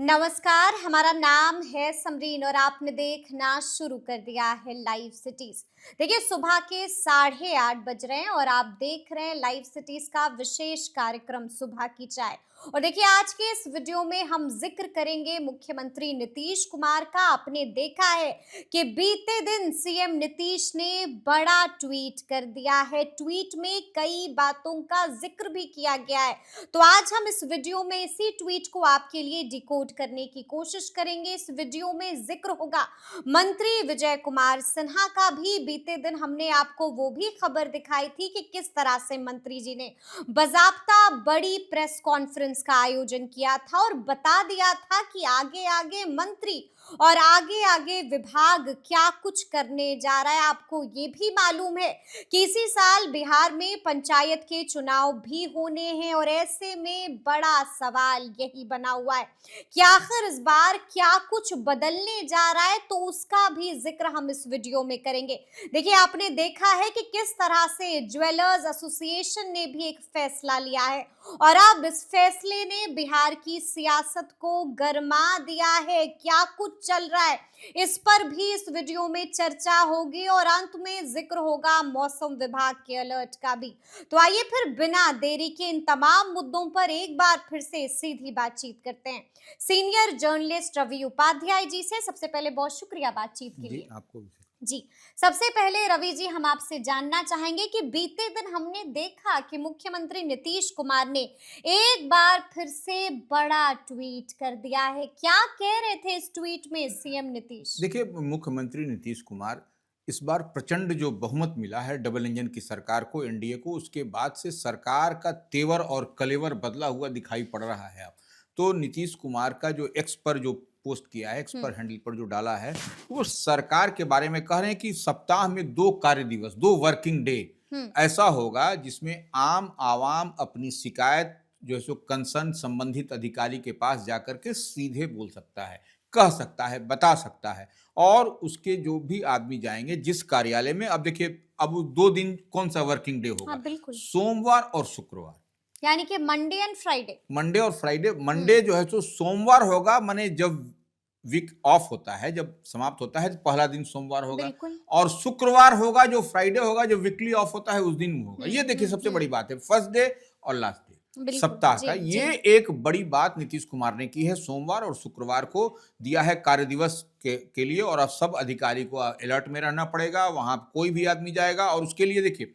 नमस्कार, हमारा नाम है समरीन और आपने देखना शुरू कर दिया है लाइव सिटीज। देखिए, सुबह के 8:30 बज रहे हैं और आप देख रहे हैं लाइव सिटीज का विशेष कार्यक्रम सुबह की चाय। और देखिए, आज के इस वीडियो में हम जिक्र करेंगे मुख्यमंत्री नीतीश कुमार का। आपने देखा है कि बीते दिन सीएम नीतीश ने बड़ा ट्वीट कर दिया है। ट्वीट में कई बातों का जिक्र भी किया गया है। तो आज हम इस वीडियो में इसी ट्वीट को आपके लिए डिकोड करने की कोशिश करेंगे। इस वीडियो में जिक्र होगा मंत्री विजय कुमार सिन्हा का भी। बीते दिन हमने आपको वो भी खबर दिखाई थी कि किस तरह से मंत्री जी ने बाकायदा बड़ी प्रेस कॉन्फ्रेंस का आयोजन किया था और बता दिया था कि आगे आगे मंत्री और आगे आगे विभाग क्या कुछ करने जा रहा है। आपको ये भी मालूम है कि इसी साल बिहार में पंचायत के चुनाव भी होने हैं और ऐसे में बड़ा सवाल यही बना हुआ है कि आखिर इस बार क्या कुछ बदलने जा रहा है। तो उसका भी जिक्र हम इस वीडियो में करेंगे। देखिए, आपने देखा है कि किस तरह से ज्वेलर्स एसोसिएशन ने भी एक फैसला लिया है और अब इस फैसले ने बिहार की सियासत को गरमा दिया है। क्या कुछ चल रहा है, इस पर भी इस वीडियो में चर्चा होगी और अंत में जिक्र होगा मौसम विभाग के अलर्ट का भी। तो आइए फिर बिना देरी के इन तमाम मुद्दों पर एक बार फिर से सीधी बातचीत करते हैं सीनियर जर्नलिस्ट रवि उपाध्याय जी से। सबसे पहले बहुत शुक्रिया बातचीत के लिए। आपको भी जी, सबसे पहले रवि जी, हम आपसे जानना चाहेंगे कि बीते दिन हमने देखा कि मुख्यमंत्री नीतीश कुमार ने एक बार फिर से बड़ा ट्वीट कर दिया है। क्या कह रहे थे इस ट्वीट में सीएम नीतीश? देखिए, मुख्यमंत्री नीतीश कुमार इस बार प्रचंड जो बहुमत मिला है डबल इंजन की सरकार को, एनडीए को, उसके बाद से सरकार का तेवर और कलेवर बदला हुआ दिखाई पड़ रहा है अब। तो नीतीश कुमार का जो एक्स पर जो पोस्ट किया है, एक्स पर हैंडल पर जो डाला है, वो सरकार के बारे में कह रहे हैं कि सप्ताह में 2 कार्य दिवस, 2 वर्किंग डे हम्म। ऐसा होगा जिसमें आम आवाम अपनी शिकायत जो है सो कंसर्न संबंधित अधिकारी के पास जाकर के सीधे बोल सकता है, कह सकता है, बता सकता है। और उसके जो भी आदमी जाएंगे जिस कार्यालय में, अब देखिए, अब 2 दिन कौन सा वर्किंग डे हाँ, होगा, बिल्कुल। सोमवार और शुक्रवार। यानी कि मंडे एंड फ्राइडे। मंडे और फ्राइडे। मंडे जो है सो सोमवार होगा, माने जब वीक ऑफ होता है, जब समाप्त होता है तो पहला दिन सोमवार होगा। बिल्कुल। और शुक्रवार होगा जो फ्राइडे होगा, जो वीकली ऑफ होता है उस दिन होगा। ये देखिए सबसे बड़ी बात है, फर्स्ट डे और लास्ट डे बिल्कुल। सप्ताह जी का। जी। ये एक बड़ी बात नीतीश कुमार ने की है। सोमवार और शुक्रवार को दिया है कार्य दिवस के लिए, और अब सब अधिकारी को अलर्ट में रहना पड़ेगा। वहां कोई भी आदमी जाएगा और उसके लिए देखिए,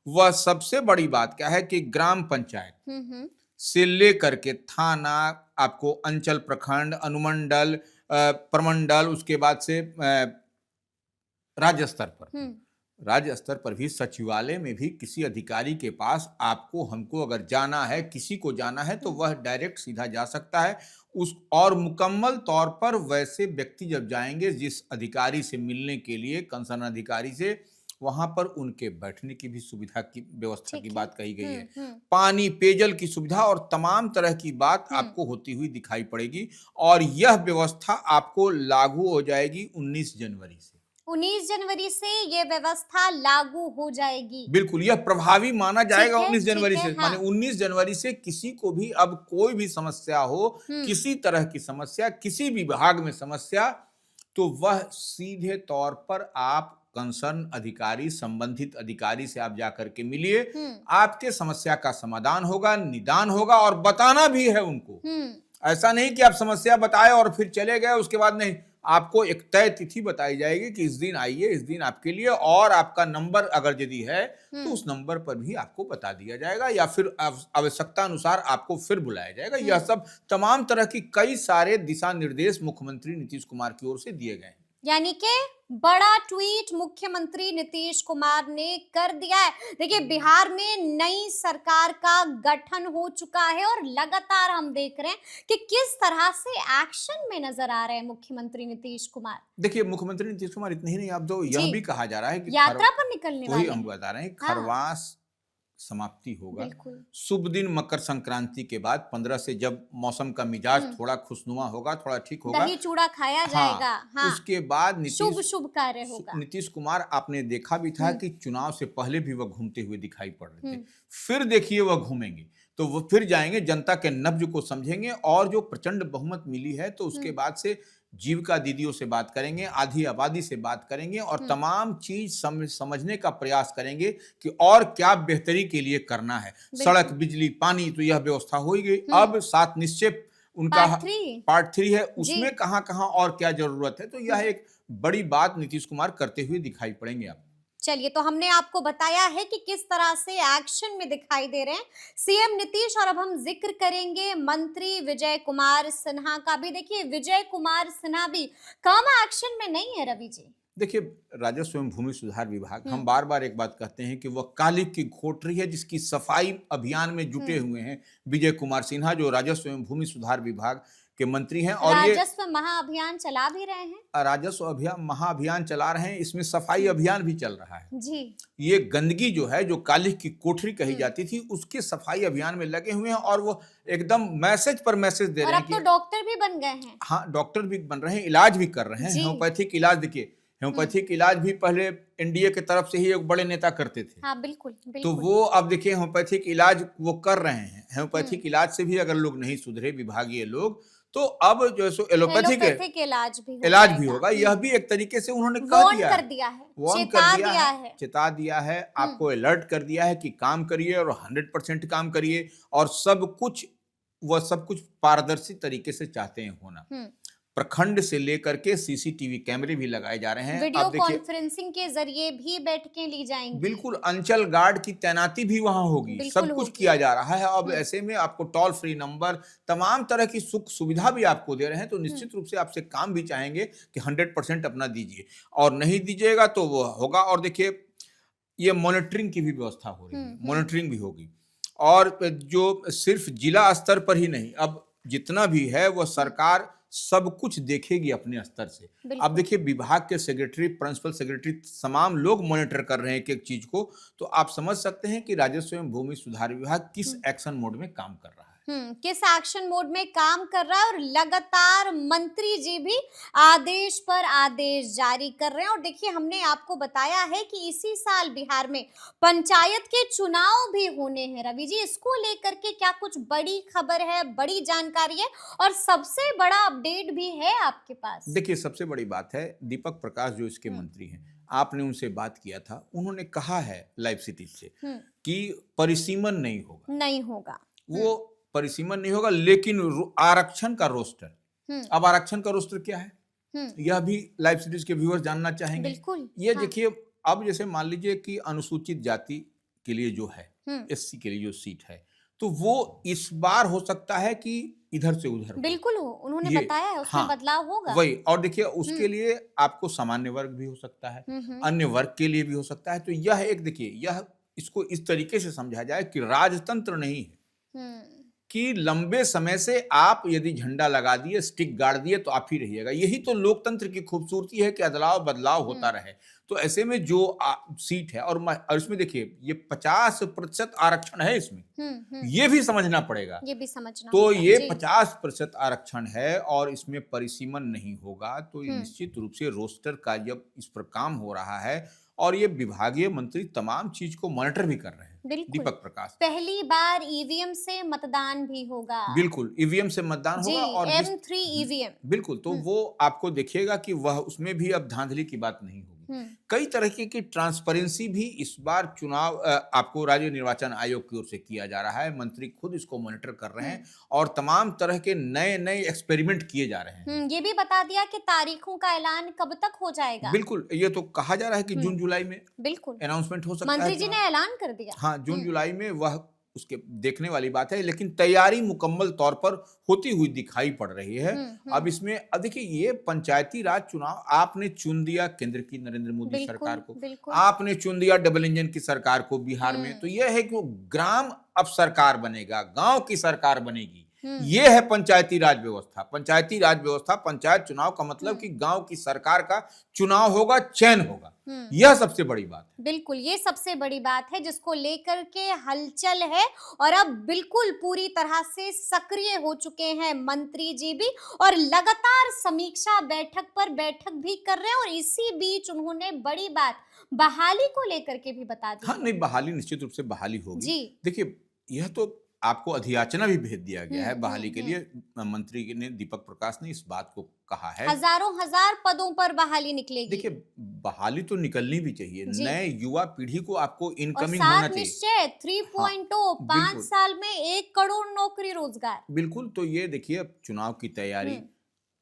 वह सबसे बड़ी बात क्या है कि ग्राम पंचायत हम्म। से लेकर के थाना, आपको अंचल, प्रखंड, अनुमंडल, प्रमंडल, उसके बाद से राज्य स्तर पर, हम्म। राज्य स्तर पर भी सचिवालय में भी किसी अधिकारी के पास आपको हमको अगर जाना है, किसी को जाना है, तो वह डायरेक्ट सीधा जा सकता है उस। और मुकम्मल तौर पर वैसे व्यक्ति जब जाएंगे जिस अधिकारी से मिलने के लिए, कंसर्न अधिकारी से, वहां पर उनके बैठने की भी सुविधा की व्यवस्था की ठीक है। बात कही गई है। हम्म। पानी, पेयजल की सुविधा और तमाम तरह की बात आपको होती हुई दिखाई पड़ेगी। और यह व्यवस्था आपको लागू हो जाएगी 19 जनवरी से। 19 जनवरी से ये व्यवस्था लागू हो जाएगी। बिल्कुल, यह प्रभावी माना ठीक जाएगा है, 19 ठीक जनवरी है। से। हाँ। माने 19 जनवरी से किसी को भी अब कोई भी समस्या हो, किसी तरह की समस्या, किसी भी विभाग में समस्या, तो वह सीधे तौर पर आप कंसर्न अधिकारी, संबंधित अधिकारी से आप जाकर के मिलिए। आपके समस्या का समाधान होगा, निदान होगा, और बताना भी है उनको। ऐसा नहीं कि आप समस्या बताए और फिर चले गए, उसके बाद नहीं। आपको एक तय तिथि बताई जाएगी कि इस दिन आइए, इस दिन आपके लिए, और आपका नंबर अगर यदि है तो उस नंबर पर भी आपको बता दिया जाएगा, या फिर आवश्यकता अनुसार आपको फिर बुलाया जाएगा। यह सब तमाम तरह की कई सारे दिशा निर्देश मुख्यमंत्री नीतीश कुमार की ओर से दिए गए हैं। यानी कि बड़ा ट्वीट मुख्यमंत्री नीतीश कुमार ने कर दिया है। देखिए, बिहार में नई सरकार का गठन हो चुका है और लगातार हम देख रहे हैं कि किस तरह से एक्शन में नजर आ रहे हैं मुख्यमंत्री नीतीश कुमार। देखिए, मुख्यमंत्री नीतीश कुमार इतने ही नहीं, अब तो जी, यह भी कहा जा रहा है कि यात्रा पर निकलने वही वाले हम हैं। बता रहे हैं, हाँ, खरवास समाप्ति होगा। बिल्कुल। शुभ दिन मकर संक्रांति के बाद 15 से, जब मौसम का मिजाज थोड़ा खुशनुमा होगा, थोड़ा ठीक होगा। दही चूड़ा खाया हाँ, जाएगा। हाँ, उसके बाद शुभ शुभ कार्य होगा। नीतीश कुमार, आपने देखा भी था कि चुनाव से पहले भी वह घूमते हुए दिखाई पड़ रहे थे। फिर देखिए वह घूमेंगे। तो वो फिर जाएंगे, जनता के नब्ज को समझेंगे, और जो प्रचंड बहुमत मिली है तो उसके बाद से जीविका दीदियों से बात करेंगे, आधी आबादी से बात करेंगे, और तमाम चीज समझने का प्रयास करेंगे कि और क्या बेहतरी के लिए करना है। सड़क, बिजली, पानी, तो यह व्यवस्था हो ही गई। अब 7 निश्चय उनका पार्ट 3 है, उसमें कहां कहां और क्या जरूरत है, तो यह एक बड़ी बात नीतीश कुमार करते हुए दिखाई पड़ेंगे आप। चलिए, तो हमने आपको बताया है कि किस तरह से एक्शन में दिखाई दे रहे हैं सीएम नीतीश, और अब हम जिक्र करेंगे मंत्री विजय कुमार सिन्हा का भी। देखिए, विजय कुमार सिन्हा भी कम एक्शन में नहीं है रवि जी। देखिए, राजस्व एवं भूमि सुधार विभाग, हम बार बार एक बात कहते हैं कि वह काली की कोठरी है, जिसकी सफाई अभियान में जुटे हुए हैं विजय कुमार सिन्हा, जो राजस्व एवं भूमि सुधार विभाग के मंत्री हैं। और ये राजस्व महाअभियान चला भी रहे हैं। राजस्व अभियान महाअभियान चला रहे हैं, इसमें सफाई अभियान भी चल रहा है जी। ये गंदगी जो है, जो काली की कोठरी कही जाती थी, उसके सफाई अभियान में लगे हुए हैं, और वो एकदम मैसेज पर मैसेज दे और रहे हैं अब तो कि डॉक्टर भी बन गए हैं। हाँ, डॉक्टर भी बन रहे हैं, इलाज भी कर रहे हैं। होम्योपैथिक इलाज, देखिए होम्योपैथिक इलाज भी पहले एनडीए की तरफ से ही एक बड़े नेता करते थे। हाँ, बिल्कुल, तो बिल्कुल। वो अब देखिए होम्योपैथिक इलाज वो कर रहे हैं। होम्योपैथिक इलाज से भी अगर लोग नहीं सुधरे विभागीय लोग, तो अब जो सो एलोपैथिक इलाज भी होगा। यह भी एक तरीके से उन्होंने कह दिया कर दिया है, वार्न कर दिया है, चेता दिया है, आपको अलर्ट कर दिया है कि काम करिए, और 100% काम करिए, और सब कुछ पारदर्शी तरीके से चाहते हैं होना। प्रखंड से लेकर के सीसीटीवी कैमरे भी लगाए जा रहे हैं। वीडियो कॉन्फ्रेंसिंग के जरिए भी बैठकें ली जाएंगी। बिल्कुल, अंचल गार्ड की तैनाती भी वहां होगी, सब कुछ किया जा रहा है। अब ऐसे में आपको टोल फ्री नंबर, तमाम तरह की सुख सुविधा भी आपको दे रहे हैं, तो निश्चित रूप से आपसे काम भी चाहेंगे कि 100% अपना दीजिए, और नहीं दीजिएगा तो वो होगा। और देखिए, ये मॉनिटरिंग की भी व्यवस्था हो रही है, मॉनिटरिंग भी होगी, और जो सिर्फ जिला स्तर पर ही नहीं, अब जितना भी है वो सरकार सब कुछ देखेगी अपने स्तर से। अब देखिए, विभाग के सेक्रेटरी, प्रिंसिपल सेक्रेटरी, तमाम लोग मॉनिटर कर रहे हैं एक एक चीज को, तो आप समझ सकते हैं कि राजस्व एवं भूमि सुधार विभाग किस एक्शन मोड में काम कर रहा है। किस एक्शन मोड में काम कर रहा है, और लगातार मंत्री जी भी आदेश पर आदेश जारी कर रहे हैं। और देखिए, हमने आपको बताया है कि इसी साल बिहार में पंचायत के चुनाव भी होने हैं रवि जी। इसको लेकर के क्या कुछ बड़ी खबर है, बड़ी जानकारी है, और सबसे बड़ा अपडेट भी है आपके पास? देखिए, सबसे बड़ी बात है, दीपक प्रकाश जो इसके मंत्री हैं, आपने उनसे बात किया था, उन्होंने कहा है लाइव सिटी से कि परिसीमन नहीं होगा। वो परिसीमन नहीं होगा, लेकिन आरक्षण का रोस्टर, अब आरक्षण का रोस्टर क्या है, यह भी लाइव सिटीज के व्यूअर्स जानना चाहेंगे। बिल्कुल। ये देखिए, अब जैसे मान लीजिए कि अनुसूचित जाति के लिए जो है, एससी के लिए जो सीट है, तो वो इस बार हो सकता है कि इधर से उधर बिल्कुल हो, उन्होंने बताया है उसमें बदलाव होगा। वही, और देखिए, उसके लिए आपको सामान्य वर्ग भी हो सकता है, अन्य वर्ग के लिए भी हो सकता है। तो यह एक, देखिए, यह इसको इस तरीके से समझा जाए कि राजतंत्र नहीं है कि लंबे समय से आप यदि झंडा लगा दिए, स्टिक गाड़ दिए, तो आप ही रहिएगा। यही तो लोकतंत्र की खूबसूरती है कि अदलाव बदलाव होता रहे। तो ऐसे में जो सीट है, और इसमें देखिए, ये 50% आरक्षण है इसमें, ये भी समझना पड़ेगा, ये भी समझना तो होगा, ये 50% आरक्षण है, और इसमें परिसीमन नहीं होगा। तो ये निश्चित रूप से रोस्टर का जब इस पर काम हो रहा है, और ये विभागीय मंत्री तमाम चीज को मॉनिटर भी कर रहे हैं, दीपक प्रकाश। पहली बार ईवीएम से मतदान भी होगा। बिल्कुल, ईवीएम से मतदान होगा, और M3 ईवीएम। बिल्कुल, तो वो आपको देखिएगा कि वह, उसमें भी अब धांधली की बात नहीं होगी। कई तरह की ट्रांसपेरेंसी भी इस बार चुनाव आपको राज्य निर्वाचन आयोग की ओर से किया जा रहा है। मंत्री खुद इसको मॉनिटर कर रहे हैं, और तमाम तरह के नए नए एक्सपेरिमेंट किए जा रहे हैं। ये भी बता दिया कि तारीखों का ऐलान कब तक हो जाएगा। बिल्कुल, ये तो कहा जा रहा है कि जून जुलाई में बिल्कुल अनाउंसमेंट हो सकता है। मंत्री जी ने ऐलान कर दिया। हाँ, जून जुलाई में, वह उसके देखने वाली बात है, लेकिन तैयारी मुकम्मल तौर पर होती हुई दिखाई पड़ रही है। अब इसमें, अब देखिए, ये पंचायती राज चुनाव आपने चुन दिया केंद्र की नरेंद्र मोदी सरकार को, आपने चुन दिया डबल इंजन की सरकार को बिहार में, तो यह है कि वो ग्राम अब सरकार बनेगा, गांव की सरकार बनेगी। ये है पंचायती राज व्यवस्था। पंचायती राज व्यवस्था, पंचायत चुनाव का मतलब कि गांव की सरकार का चुनाव होगा, चयन होगा। यह सबसे बड़ी बात है। बिल्कुल, ये सबसे बड़ी बात है जिसको लेकर के हलचल है, और अब बिल्कुल पूरी तरह से सक्रिय हो चुके हैं मंत्री जी भी, और लगातार समीक्षा बैठक पर बैठक भी कर रहे हैं। और इसी बीच उन्होंने बड़ी बात बहाली को लेकर के भी बता दी। हाँ, नहीं, बहाली निश्चित रूप से बहाली होगी। देखिए, यह तो आपको अधियाचना भी भेज दिया गया है हम्म, बहाली के लिए। मंत्री ने दीपक प्रकाश ने इस बात को कहा है। हजारों हजार पदों पर बहाली निकलेगी। देखिए, बहाली तो निकलनी भी चाहिए, जी। नए युवा पीढ़ी को आपको और इनकमिंग होना सात चाहिए। निश्चय 3.0 5 बिल्कुल साल में 1 करोड़ नौकरी रोजगार। बिल्कुल। तो ये देखिए, अब चुनाव की तैयारी, हम्म,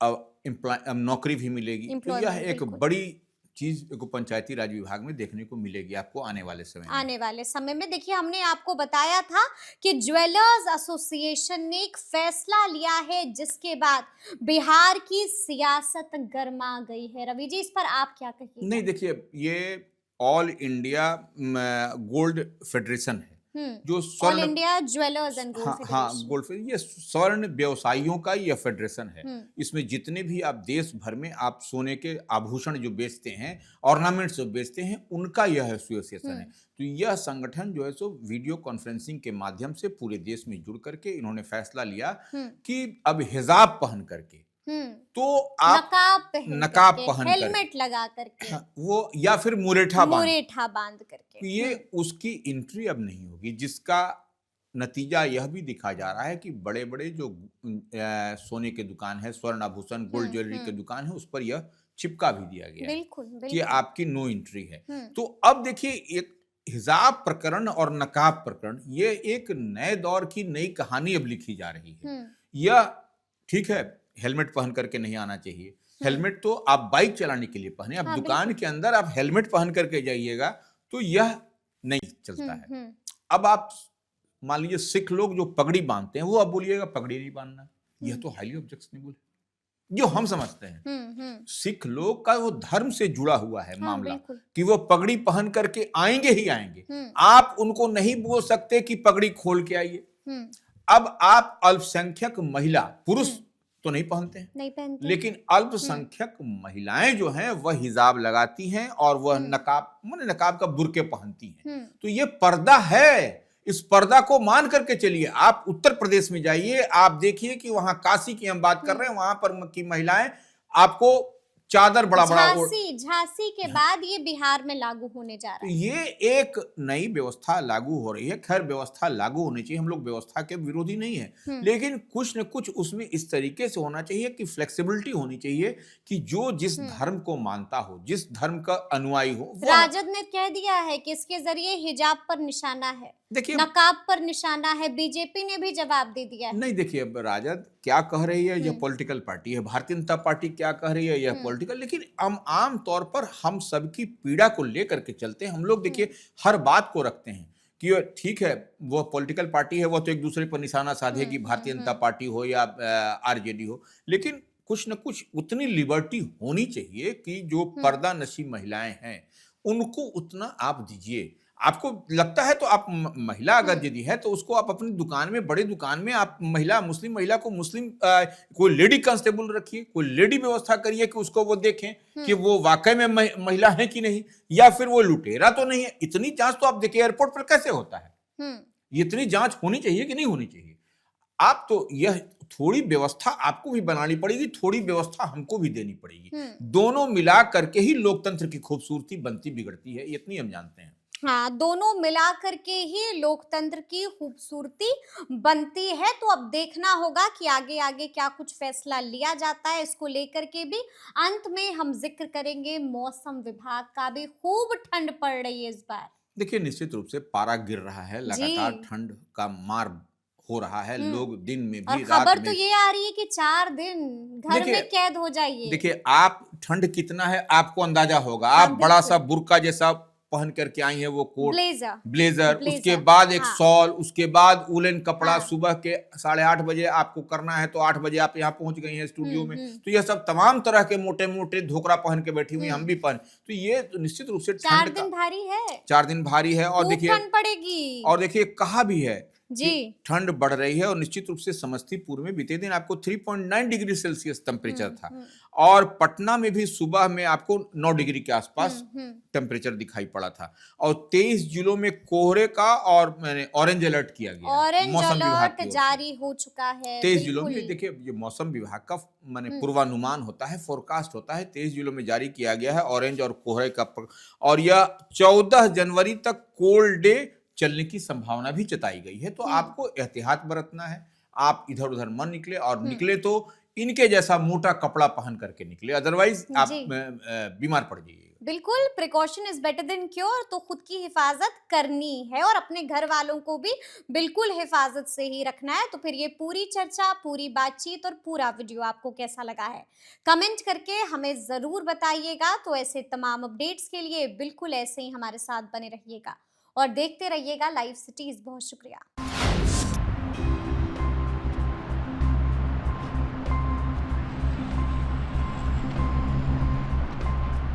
अब नौकरी भी मिलेगी, तो यह एम्प्लॉयमेंट एक बिल्कुल। बड़ी चीज को पंचायती राज विभाग में देखने को मिलेगी आपको आने वाले समय में। आने वाले समय में देखिए, हमने आपको बताया था कि ज्वेलर्स एसोसिएशन ने एक फैसला लिया है जिसके बाद बिहार की सियासत गर्मा गई है। रवि जी, इस पर आप क्या नहीं कहिएगा? देखिए, ये ऑल इंडिया गोल्ड फेडरेशन है, हम्म, जो ऑल स्वर्ण, इंडिया ज्वेलर्स एंड गोल्ड हाँ हाँ, फेडरेशन। गोल्ड फेडरेशन, ये स्वर्ण व्यवसायियों का यह फेडरेशन है। हम्म, इसमें जितने भी आप देश भर में आप सोने के आभूषण जो बेचते हैं, ऑर्नामेंट्स जो बेचते हैं, उनका यह एसोसिएशन है। हम्म, तो यह संगठन जो है सो वीडियो कॉन्फ्रेंसिंग के माध्यम से पूरे देश में जुड़ करके इन्होंने फैसला लिया हम्म, कि अब हिजाब पहन करके, हम्म, तो आप नकाब पहन नकाब करके, पहन करके, हेलमेट लगा करके, हाँ, वो या फिर मुरेठा बांध, मुरेठा बांध करके। तो ये उसकी एंट्री अब नहीं होगी, जिसका नतीजा यह भी दिखा जा रहा है कि बड़े बड़े जो सोने के दुकान है, स्वर्ण आभूषण गोल्ड ज्वेलरी के दुकान है, उस पर यह चिपका भी दिया गया है बिल्कुल कि बिल्कुल। आपकी नो एंट्री है। हम्म, तो अब देखिए, एक हिजाब प्रकरण और नकाब प्रकरण, ये एक नए दौर की नई कहानी अब लिखी जा रही है। हम्म, यह ठीक है, हेलमेट पहन करके नहीं आना चाहिए। हेलमेट तो आप बाइक चलाने के लिए पहने, अब हाँ दुकान बिल्कुल। के अंदर आप हेलमेट पहन करके जाइएगा तो यह नहीं चलता है। हम्म, अब आप मान लीजिए सिख लोग जो पगड़ी बांधते हैं, वो अब बोलिएगा पगड़ी नहीं बांधना, यह तो हाईली ऑब्जेक्शनेबल है, जो हम समझते हैं। सिख लोग का वो धर्म से जुड़ा हुआ है हाँ मामला, बिल्कुल। कि वो पगड़ी पहन करके आएंगे ही आएंगे। हम्म, आप उनको नहीं बोल सकते कि पगड़ी खोल के आइए। हम्म, अब आप अल्पसंख्यक महिला, पुरुष तो नहीं पहनते हैं, नहीं पहनते। लेकिन अल्पसंख्यक महिलाएं जो हैं वह हिजाब लगाती हैं और वह नकाब, माने नकाब का बुर्के पहनती हैं। तो ये पर्दा है, इस पर्दा को मान करके चलिए। आप उत्तर प्रदेश में जाइए, आप देखिए कि वहां काशी की हम बात कर रहे हैं, वहां पर की महिलाएं आपको चादर बड़ा बड़ा ओढ़, झांसी के बाद ये बिहार में लागू होने जा तो रहा है। ये एक नई व्यवस्था लागू हो रही है। खैर, व्यवस्था लागू होनी चाहिए, हम लोग व्यवस्था के विरोधी नहीं है, लेकिन कुछ न कुछ उसमें इस तरीके से होना चाहिए कि फ्लेक्सिबिलिटी होनी चाहिए कि जो जिस धर्म को मानता हो, जिस धर्म का अनुयायी हो, वो राजद ने कह दिया है कि इसके जरिए हिजाब पर निशाना है, देखिए, नकाब पर निशाना है। बीजेपी ने भी जवाब दे दिया है। नहीं देखिए, अब राजद क्या कह रही है, यह पॉलिटिकल पार्टी है, भारतीय जनता पार्टी क्या कह रही है, यह पॉलिटिकल, लेकिन हम आम तौर पर हम सबकी पीड़ा को लेकर के चलते हैं। हम लोग देखिए हर बात को रखते हैं कि ये ठीक है, वो पॉलिटिकल पार्टी है, वो तो एक दूसरे पर निशाना साधेगी, भारतीय जनता पार्टी हो या आरजेडी हो, लेकिन कुछ न कुछ उतनी लिबर्टी होनी चाहिए कि जो पर्दा नशी महिलाएं हैं उनको उतना आप दीजिए। आपको लगता है तो आप महिला अगर यदि है तो उसको आप अपनी दुकान में, बड़े दुकान में आप महिला, मुस्लिम महिला को मुस्लिम कोई लेडी कांस्टेबल रखिए, कोई लेडी व्यवस्था करिए कि उसको वो देखें कि वो वाकई में महिला है कि नहीं, या फिर वो लुटेरा तो नहीं है। इतनी जांच तो आप देखिए एयरपोर्ट पर कैसे होता है, इतनी जांच होनी चाहिए कि नहीं होनी चाहिए। आप तो यह थोड़ी व्यवस्था आपको भी बनानी पड़ेगी, थोड़ी व्यवस्था हमको भी देनी पड़ेगी। दोनों मिला करके ही लोकतंत्र की खूबसूरती बनती बिगड़ती है, इतनी हम जानते हैं। हाँ, दोनों मिला करके ही लोकतंत्र की खूबसूरती बनती है। तो अब देखना होगा कि आगे आगे क्या कुछ फैसला लिया जाता है, इसको लेकर के भी। अंत में हम जिक्र करेंगे मौसम विभाग का भी। खूब ठंड पड़ रही है इस बार। देखिए, निश्चित रूप से पारा गिर रहा है, लगातार ठंड का मार हो रहा है, लोग दिन में और भी खबर रात तो में, ये आ रही है कि 4 दिन घर में कैद हो जाइए। देखिए आप ठंड कितना है आपको अंदाजा होगा। हाँ, आप बड़ा सा बुर्का जैसा पहन करके आई है, वो कोट, ब्लेजर, उसके बाद एक शॉल, उसके बाद उलन कपड़ा। सुबह के 8:30 बजे आपको करना है तो 8 बजे आप यहाँ पहुंच गई हैं स्टूडियो में, तो यह सब तमाम तरह के मोटे मोटे धोकरा पहन के बैठी हुई, हम भी पहन, तो ये तो निश्चित रूप से 4 दिन भारी है, 4 दिन भारी है। और देखिए ठंड पड़ेगी, और देखिए कहा भी है जी, ठंड बढ़ रही है। और निश्चित रूप से समस्तीपुर में बीते दिन आपको 3.9 डिग्री सेल्सियस टेम्परेचर था, और पटना में भी सुबह में आपको 9 डिग्री के आसपास टेम्परेचर दिखाई पड़ा था। और 23 जिलों में कोहरे का और मैंने ऑरेंज अलर्ट किया गया, ऑरेंज अलर्ट जारी हो चुका है 23 जिलों में। देखिए, ये मौसम विभाग का माने पूर्वानुमान होता है, फोरकास्ट होता है, 23 जिलों में जारी किया गया है ऑरेंज और कोहरे का। और यह 14 जनवरी तक कोल्ड डे चलने की संभावना भी जताई गई है। तो हम्म आपको एहतियात बरतना है। आप इधर-उधर मत निकले, और हम्म निकले तो इनके जैसा मोटा कपड़ा पहन करके निकले, अदरवाइज़ जी, आप बीमार पड़ जाइएगा। बिल्कुल, precaution is better than cure, तो खुद की हिफाज़त करनी है और अपने घर वालों को भी बिल्कुल हिफाज़त से ही रखना है। तो फिर ये पूरी चर्चा, पूरी बातचीत और पूरा वीडियो आपको कैसा लगा है? कमेंट करके हमें ज़रूर बताइएगा। तो ऐसे तमाम अपडेट्स के लिए बिल्कुल ऐसे ही हमारे साथ बने रहिएगा और देखते रहिएगा लाइव सिटीज़। बहुत शुक्रिया।